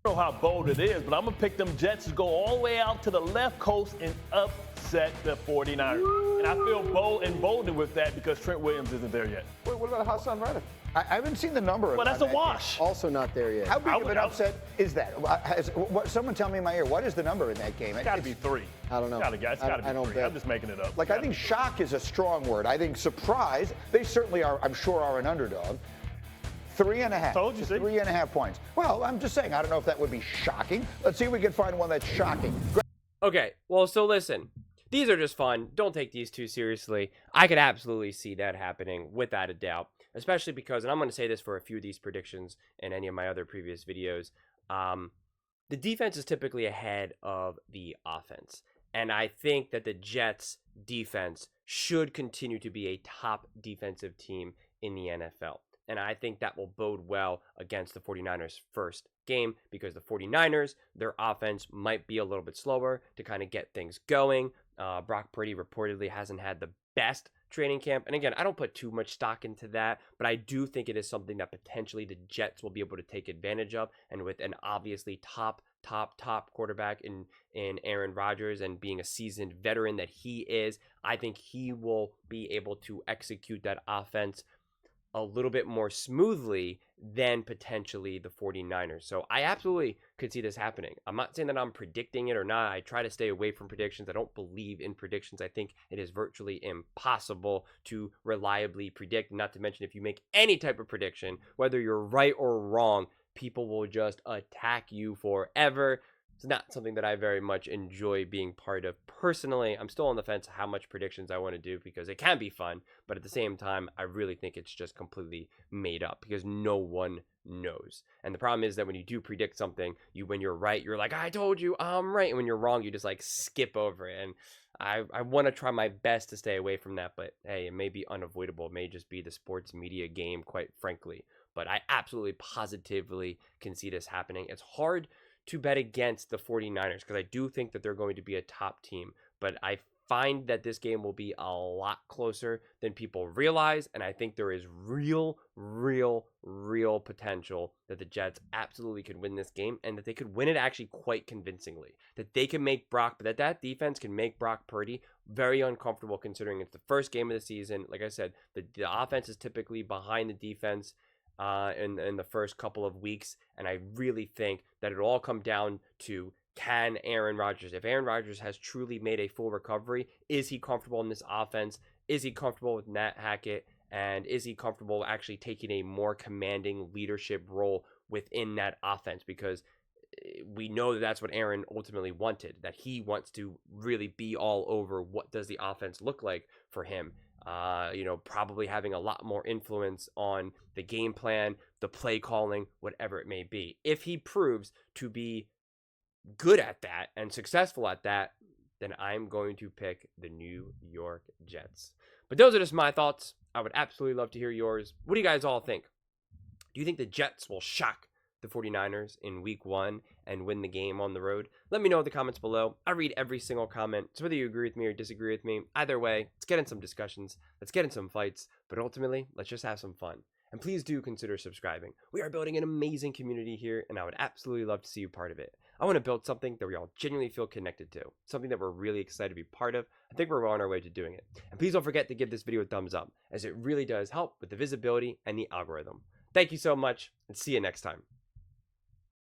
I don't know how bold it is, but I'm going to pick them Jets to go all the way out to the left coast and upset the 49ers. And I feel bold and bolder with that because Trent Williams isn't there yet. Wait, what about Hassan Reddick? I haven't seen the number. Well, that's a wash. Also not there yet. How big of an upset is that? Someone tell me in my ear, what is the number in that game? It's got to be 3. I don't know. It's got to be 3. Bet. I'm just making it up. Like, I think shock is a strong word. I think surprise, they certainly are, I'm sure, are an underdog. 3.5. Told you, see? 3.5 points. Well, I'm just saying, I don't know if that would be shocking. Let's see if we can find one that's shocking. Okay, well, so listen. These are just fun. Don't take these too seriously. I could absolutely see that happening without a doubt, especially because, and I'm going to say this for a few of these predictions in any of my other previous videos, the defense is typically ahead of the offense. And I think that the Jets' defense should continue to be a top defensive team in the NFL. And I think that will bode well against the 49ers' first game because the 49ers, their offense might be a little bit slower to kind of get things going. Brock Purdy reportedly hasn't had the best training camp. And again, I don't put too much stock into that, but I do think it is something that potentially the Jets will be able to take advantage of. And with an obviously top quarterback in Aaron Rodgers and being a seasoned veteran that he is, I think he will be able to execute that offense a little bit more smoothly than potentially the 49ers. So I absolutely could see this happening. I'm not saying that I'm predicting it or not. I try to stay away from predictions. I don't believe in predictions. I think it is virtually impossible to reliably predict. Not to mention, if you make any type of prediction, whether you're right or wrong, people will just attack you forever. It's not something that I very much enjoy being part of personally. I'm still on the fence how much predictions I want to do because it can be fun, but at the same time, I really think it's just completely made up because no one knows. And the problem is that when you do predict something, when you're right, you're like, I told you I'm right. And when you're wrong, you just like skip over it. And I want to try my best to stay away from that, but hey, it may be unavoidable. It may just be the sports media game, quite frankly. But I absolutely positively can see this happening. It's hard to bet against the 49ers because I do think that they're going to be a top team, but I find that this game will be a lot closer than people realize, and I think there is real potential that the Jets absolutely could win this game and that they could win it actually quite convincingly, that they can make that defense can make Brock Purdy very uncomfortable considering it's the first game of the season. Like I said, the offense is typically behind the defense in the first couple of weeks, and I really think that it'll all come down to, can Aaron Rodgers, if Aaron Rodgers has truly made a full recovery, is he comfortable in this offense? Is he comfortable with Nat Hackett? And is he comfortable actually taking a more commanding leadership role within that offense? Because we know that that's what Aaron ultimately wanted, that he wants to really be all over what does the offense look like for him. Probably having a lot more influence on the game plan, the play calling, whatever it may be. If he proves to be good at that and successful at that, then I'm going to pick the New York Jets. But those are just my thoughts. I would absolutely love to hear yours. What do you guys all think? Do you think the Jets will shock the 49ers in week 1 and win the game on the road? Let me know in the comments below. I read every single comment. So whether you agree with me or disagree with me, either way, let's get in some discussions. Let's get in some fights. But ultimately, let's just have some fun. And please do consider subscribing. We are building an amazing community here, and I would absolutely love to see you part of it. I want to build something that we all genuinely feel connected to, something that we're really excited to be part of. I think we're on our way to doing it. And please don't forget to give this video a thumbs up, as it really does help with the visibility and the algorithm. Thank you so much, and see you next time.